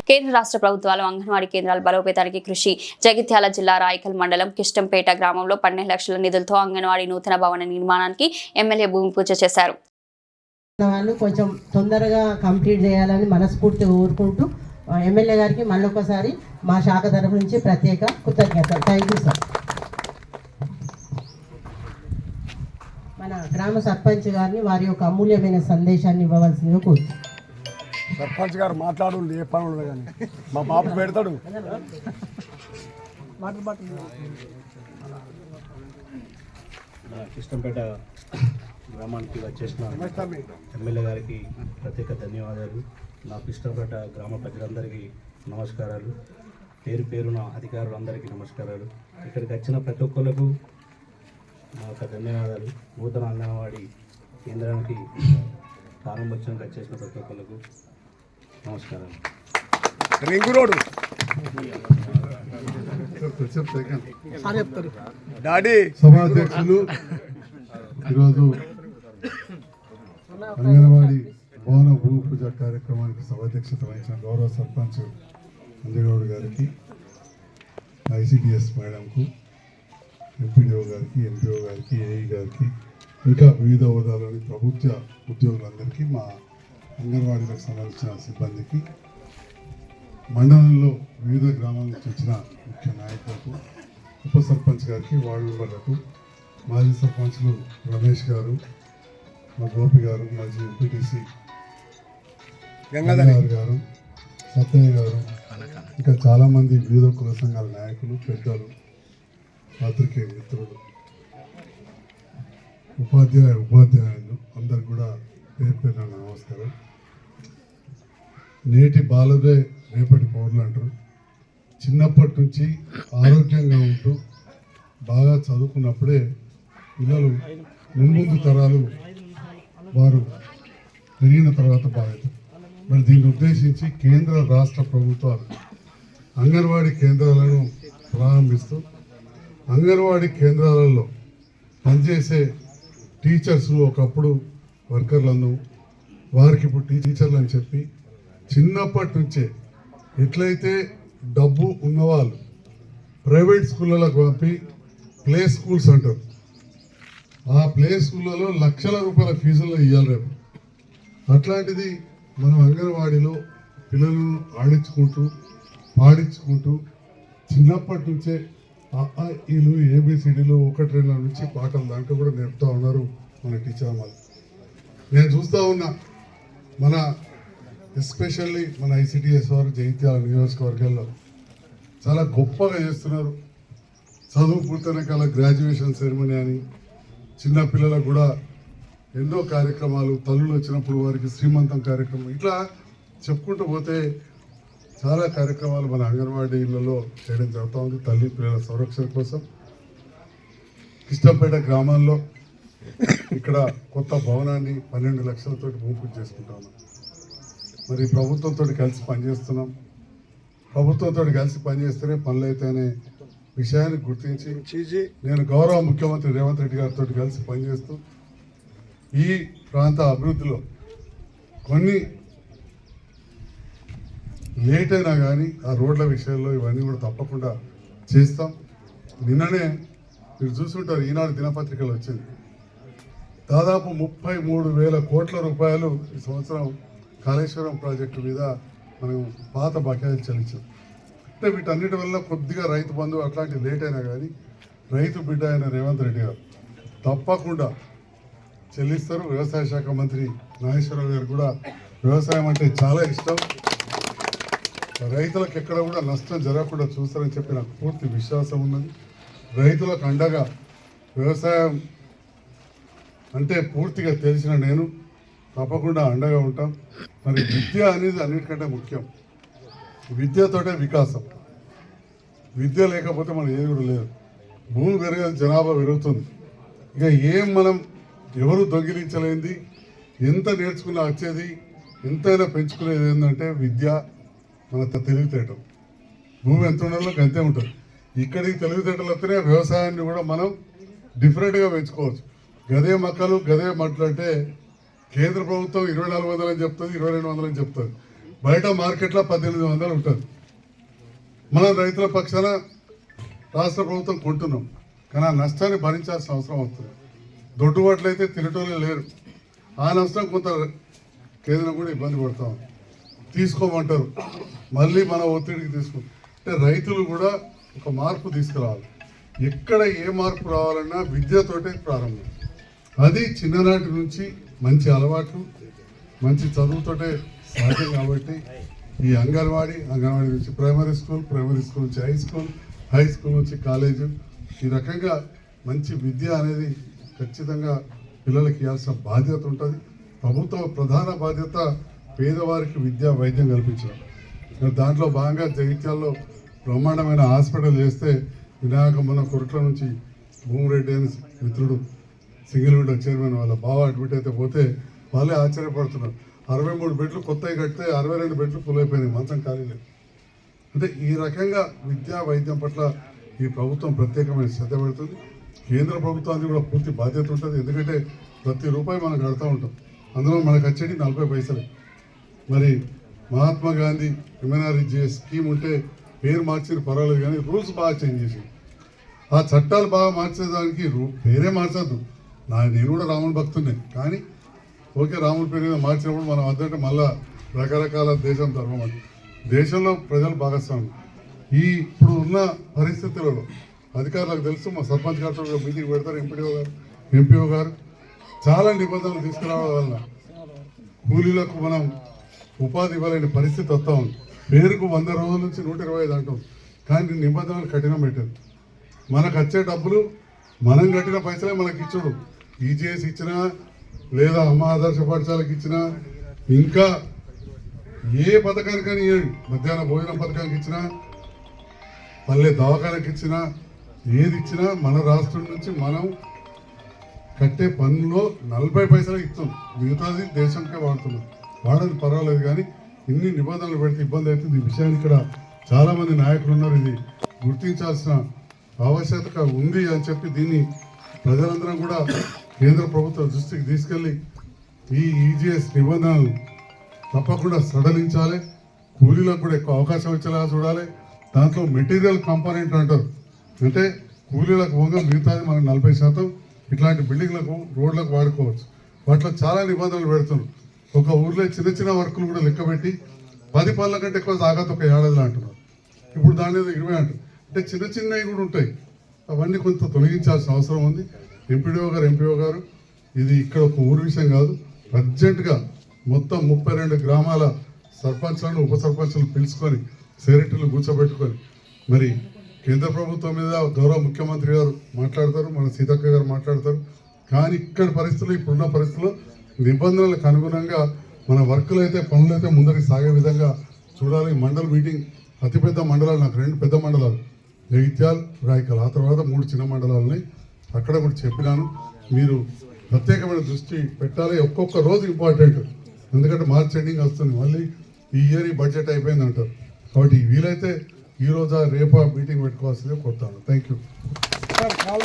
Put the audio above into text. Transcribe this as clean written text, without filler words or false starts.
కేంద్ర రాష్ట్ర ప్రభుత్వాలు అంగన్వాడీ కేంద్రాల బలోపేతానికి కృషి. జగిత్యాల జిల్లా రాయకల్ మండలం కిష్టంపేట గ్రామంలో 12 లక్షల నిధులతో అంగన్వాడీ నూతన భవన నిర్మాణానికి ఎమ్మెల్యే భూమి పూజ చేశారు. వాళ్ళు కొంచెం తొందరగా కంప్లీట్ చేయాలని మనస్ఫూర్తిగా కోరుకుంటూ ఎమ్మెల్యే గారికి మళ్ళొకసారి మా శాఖ తరఫు నుంచి ప్రత్యేక కృతజ్ఞతలు. Thank you sir. మన గ్రామ సర్పంచ్ గారిని వారి యొక్క అమూల్యమైన సందేశాన్ని ఇవ్వవలసిందిగా కోరుతున్నాను. సర్పంచ్ గారు మాట్లాడు ఏ పనులు కానీ మా బాబు పెడతాడు. కిష్టంపేట గ్రామానికి వచ్చేసిన ఎమ్మెల్యే గారికి ప్రత్యేక ధన్యవాదాలు. నా కిష్టంపేట గ్రామ ప్రజలందరికీ నమస్కారాలు. పేరు పేరున అధికారులందరికీ నమస్కారాలు. ఇక్కడికి వచ్చిన ప్రతి ఒక్కరికి నా యొక్క ధన్యవాదాలు. నూతన అంగన్వాడీ కేంద్రానికి ప్రారంభోత్సవంకి వచ్చేసిన ప్రతి ఒక్కరికి నమస్కారాలు. రింగు రోడ్డు డాడీ సభాధ్యక్షులు, ఈరోజు అంగన్వాడీ భవన భూమి పూజ కార్యక్రమానికి సభాధ్యక్షత వహించిన గౌరవ సర్పంచ్ అంజగౌడ్ గారికి, ఐసిడిఎస్ మేడంకు, ఎంపీడీఓ గారికి, ఎంపీఓ గారికి, ఏఈ గారికి, ఇంకా వివిధ హోదాలోని ప్రభుత్వ ఉద్యోగులందరికీ, మా అంగన్వాడీలకు సంబంధించిన సిబ్బందికి, మండలంలో వివిధ గ్రామాల నుంచి వచ్చిన ముఖ్య నాయకులకు, ఉప సర్పంచ్ గారికి, వార్డు మెంబర్లకు, మాజీ సర్పంచ్లు రమేష్ గారు, మా గోపి గారు, మాజీ ఎంపీటీసీ గంగాధర్ గారు, సత్తయ్య గారు, ఇంకా చాలామంది వివిధ కుల సంఘాల నాయకులు, పెద్దలు, పాత్రికేయ మిత్రులు, ఉపాధ్యాయులు అందరు కూడా పేరు పేరున నమస్కారం. నేటి బాలదే రేపటి పౌరులు అంటారు. చిన్నప్పటి నుంచి ఆరోగ్యంగా ఉంటూ బాగా చదువుకున్నప్పుడే పిల్లలు ముందు తరాలు వారు పెరిగిన తర్వాత బాగుంటారు. మరి దీన్ని ఉద్దేశించి కేంద్ర రాష్ట్ర ప్రభుత్వాలు అంగన్వాడీ కేంద్రాలను ప్రారంభిస్తూ అంగన్వాడీ కేంద్రాలలో పనిచేసే టీచర్స్ ఒకప్పుడు వర్కర్లను, వారికి ఇప్పుడు టీచర్లు అని చెప్పి చిన్నప్పటి నుంచే ఎట్లయితే డబ్బు ఉన్నవాళ్ళు ప్రైవేట్ స్కూళ్ళకు పంపి ప్లే స్కూల్స్ అంటారు, ఆ ప్లే స్కూళ్ళలో లక్షల రూపాయల ఫీజుల్లో ఇవ్వాలి రేపు. అట్లాంటిది మనం అంగన్వాడీలో పిల్లలను ఆడించుకుంటూ పాడించుకుంటూ చిన్నప్పటి నుంచే ఈలు ఏబిసిడీలు 1-2 నుంచి పాటలు దాంట్లో కూడా నేర్పుతూ ఉన్నారు మన టీచర్ వాళ్ళు. నేను చూస్తూ ఉన్నా మన ఎస్పెషల్లీ మన ఐసిడిఎస్ వారు జగిత్యాల నియోజకవర్గాల్లో చాలా గొప్పగా చేస్తున్నారు. చదువు పూర్తయిన కాల గ్రాడ్యుయేషన్ సెరమనీ అని, చిన్నపిల్లలకు కూడా ఎన్నో కార్యక్రమాలు, తల్లులు వచ్చినప్పుడు వారికి శ్రీమంతం కార్యక్రమం, ఇట్లా చెప్పుకుంటూ పోతే చాలా కార్యక్రమాలు మన అంగన్వాడీలలో చేయడం జరుగుతూ ఉంది తల్లి పిల్లల సంరక్షణ కోసం. కిష్టంపేట గ్రామాల్లో ఇక్కడ కొత్త భవనాన్ని 12 లక్షలతో భూమి పూజ చేసుకుంటాము. మరి ప్రభుత్వంతో కలిసి పనిచేస్తున్నాం. ప్రభుత్వంతో కలిసి పనిచేస్తేనే పనులు అయితేనే విషయాన్ని గుర్తించి నేను గౌరవ ముఖ్యమంత్రి రేవంత్ రెడ్డి గారితో కలిసి పనిచేస్తూ ఈ ప్రాంత అభివృద్ధిలో కొన్ని లేట్ అయినా కానీ ఆ రోడ్ల విషయంలో ఇవన్నీ కూడా తప్పకుండా చేస్తాం. నిన్ననే మీరు చూసుకుంటారు, ఈనాడు దినపత్రికలు వచ్చింది, దాదాపు 33,000 కోట్ల రూపాయలు ఈ సంవత్సరం కాళేశ్వరం ప్రాజెక్టు మీద మనం పాత బకాయిలు చెల్లించాం. అంటే వీటన్నిటి వల్ల కొద్దిగా రైతు బంధు అట్లాంటి లేట్ అయినా కానీ రైతు బిడ్డ అయిన రేవంత్ రెడ్డి గారు తప్పకుండా చెల్లిస్తారు. వ్యవసాయ శాఖ మంత్రి నాగేశ్వరరావు గారు కూడా వ్యవసాయం అంటే చాలా ఇష్టం, రైతులకు ఎక్కడ కూడా నష్టం జరగకుండా చూస్తారని చెప్పి నాకు పూర్తి విశ్వాసం ఉన్నది. రైతులకు అండగా వ్యవసాయం అంటే పూర్తిగా తెలిసిన నేను తప్పకుండా అండగా ఉంటాం. మరి విద్య అనేది అన్నిటికంటే ముఖ్యం. విద్యతోటే వికాసం. విద్య లేకపోతే మనం ఏది కూడా లేదు. భూమి పెరిగేది, జనాభా పెరుగుతుంది. ఇక ఏం మనం ఎవరు దొంగిలించలేంది, ఎంత నేర్చుకున్నా వచ్చేది, ఎంతైనా పెంచుకునేది ఏంటంటే విద్య, మన తెలివితేటలు. భూమి ఎంత ఉండాలో అంతే ఉంటుంది. ఇక్కడికి తెలివితేటలు వస్తేనే వ్యవసాయాన్ని కూడా మనం డిఫరెంట్గా పెంచుకోవచ్చు. గదే మొక్కలు గదే మట్లు అంటే కేంద్ర ప్రభుత్వం 2400 అని చెప్తుంది, 2200 అని చెప్తుంది. బయట మార్కెట్లో 1800 ఉంటుంది. మనం రైతుల పక్షాన రాష్ట్ర ప్రభుత్వం కొంటున్నాం, కానీ ఆ నష్టాన్ని భరించాల్సిన అవసరం వస్తుంది. దొడ్డుబాట్లు అయితే తినటోళ్ళే లేరు. ఆ నష్టం కొంత కేంద్రం కూడా ఇబ్బంది పడతాం, తీసుకోమంటారు, మళ్ళీ మన ఒత్తిడికి తీసుకుంటాం. అంటే రైతులు కూడా ఒక మార్పు తీసుకురావాలి. ఎక్కడ ఏ మార్పు రావాలన్నా విద్యతోటే ప్రారంభం. అది చిన్ననాటి నుంచి మంచి అలవాట్లు, మంచి చదువుతోటే సాధ్యం. కాబట్టి ఈ అంగన్వాడీ నుంచి ప్రైమరీ స్కూల్ నుంచి హై స్కూల్ నుంచి కాలేజు, ఈ రకంగా మంచి విద్య అనేది ఖచ్చితంగా పిల్లలకి ఇవ్వాల్సిన బాధ్యత ఉంటుంది. ప్రభుత్వ ప్రధాన బాధ్యత పేదవారికి విద్య వైద్యం కల్పించడం. దాంట్లో భాగంగా జగిత్యాల్లో బ్రహ్మాండమైన హాస్పిటల్ చేస్తే వినాయక మొన్న కొరట్ల నుంచి భూమిరెడ్డి అని మిత్రుడు సింగిల్ విండో చైర్మన్ వాళ్ళ బావ అడ్మిట్ అయితే పోతే వాళ్ళే ఆశ్చర్యపడుతున్నారు. 63 బెడ్లు కొత్తవి కడితే 62 బెడ్లు ఫుల్ అయిపోయినాయి, మంచం ఖాళీ లేదు. అంటే ఈ రకంగా విద్యా వైద్యం పట్ల ఈ ప్రభుత్వం ప్రత్యేకమైన శ్రద్ధ పెడుతుంది. కేంద్ర ప్రభుత్వానికి కూడా పూర్తి బాధ్యత ఉంటుంది. ఎందుకంటే ప్రతి రూపాయి మనం కడతా ఉంటాం, అందులో మనకు వచ్చేది 40 పైసలు. మరి మహాత్మా గాంధీ MNREGA స్కీమ్ ఉంటే పేరు మార్చిన పర్వాలేదు, కానీ రూల్స్ బాగా చేంజ్ చేసి ఆ చట్టాలు బాగా మార్చేదానికి పేరే మార్చద్దు. నేను కూడా రాముని భక్తున్నే, కానీ ఓకే రాముని పేరు మీద మార్చినప్పుడు మనం వద్దంటే మళ్ళా రకరకాల దేశం ధర్మం అది. దేశంలో ప్రజలు భాగస్వామి. ఇప్పుడు ఉన్న పరిస్థితులలో అధికారులకు తెలుసు, మా సర్పంచ్ గారితో మీటింగ్ పెడతారు, ఎంపీఓ గారు చాలా నిబంధనలు తీసుకురావడం వల్ల కూలీలకు మనం ఉపాధి ఇవ్వలేని పరిస్థితి వస్తూ ఉంది. పేరుకు 100 రోజుల నుంచి 125 అంటాం, కానీ నిబంధనలు కఠినం పెట్టారు. మనకు వచ్చే డబ్బులు మనం కట్టిన పైసలే మనకి ఇచ్చుడు. ఈజీఎస్ ఇచ్చినా, లేదా అమ్మ ఆదర్శ పాఠశాలకు ఇచ్చినా, ఇంకా ఏ పథకానికని మధ్యాహ్న భోజనం పథకానికి ఇచ్చినా, పల్లె దవాఖానకి ఇచ్చినా, ఏది ఇచ్చినా మన రాష్ట్రం నుంచి మనం కట్టే పన్నులో 40 పైసలు ఇస్తాం. మిగతాది దేశంకే వాడుతున్నాం. వాడని పర్వాలేదు, కానీ ఇన్ని నిబంధనలు పెడితే ఇబ్బంది అవుతుంది. ఈ విషయాన్ని ఇక్కడ చాలామంది నాయకులు ఉన్నారు, ఇది గుర్తించాల్సిన ఆవశ్యకత ఉంది అని చెప్పి దీన్ని ప్రజలందరం కూడా కేంద్ర ప్రభుత్వ దృష్టికి తీసుకెళ్ళి ఈ ఈజీఎస్ నిబంధనలు తప్పకుండా సడలించాలి. కూలీలకు కూడా ఎక్కువ అవకాశం వచ్చేలా చూడాలి. దాంట్లో మెటీరియల్ కాంపోనెంట్ అంటారు, అంటే కూలీలకు పోగా మిగతాది మనం 40% ఇట్లాంటి బిల్డింగ్లకు రోడ్లకు వాడుకోవచ్చు. వాటిలో చాలా నిబంధనలు పెడుతున్నారు. ఒక ఊర్లో చిన్న చిన్న వర్కులు కూడా లెక్క పెట్టి 10 పనుల కంటే ఎక్కువ సాగత ఒక ఏడాదిలో అంటున్నారు. ఇప్పుడు దాని మీద 20 అంటారు. అంటే చిన్న చిన్నవి కూడా ఉంటాయి. అవన్నీ కొంత తొలగించాల్సిన అవసరం ఉంది. ఎంపీఓ గారు ఇది ఇక్కడ ఒక ఊరు విషయం కాదు, అర్జెంటుగా మొత్తం 32 గ్రామాల సర్పంచ్లను ఉప సర్పంచ్లను పిలుచుకొని సెక్రటరీలు కూర్చోబెట్టుకొని మరి కేంద్ర ప్రభుత్వం మీద గౌరవ ముఖ్యమంత్రి గారు మాట్లాడతారు, మన సీతక్క గారు మాట్లాడతారు. కానీ ఇక్కడ పరిస్థితులు, ఇప్పుడున్న పరిస్థితుల్లో నిబంధనలకు అనుగుణంగా మన వర్కులు అయితే పనులు అయితే ముందరికి సాగే విధంగా చూడాలి. మండల మీటింగ్ అతిపెద్ద మండలాలు, నాకు 2 పెద్ద మండలాలు జగిత్యాల్, రాయకల్, ఆ తర్వాత 3 చిన్న మండలాలని అక్కడ కూడా చెప్పినాను. మీరు ప్రత్యేకమైన దృష్టి పెట్టాలి. ఒక్కొక్క రోజు ఇంపార్టెంట్, ఎందుకంటే మార్చ్ ఎండింగ్ వస్తుంది, మళ్ళీ ఈ ఇయర్ ఈ బడ్జెట్ అయిపోయింది అంటారు. కాబట్టి వీలైతే ఈ రోజా రేపా మీటింగ్ పెట్టుకోవాల్సిందే కోరుతాను. Thank you.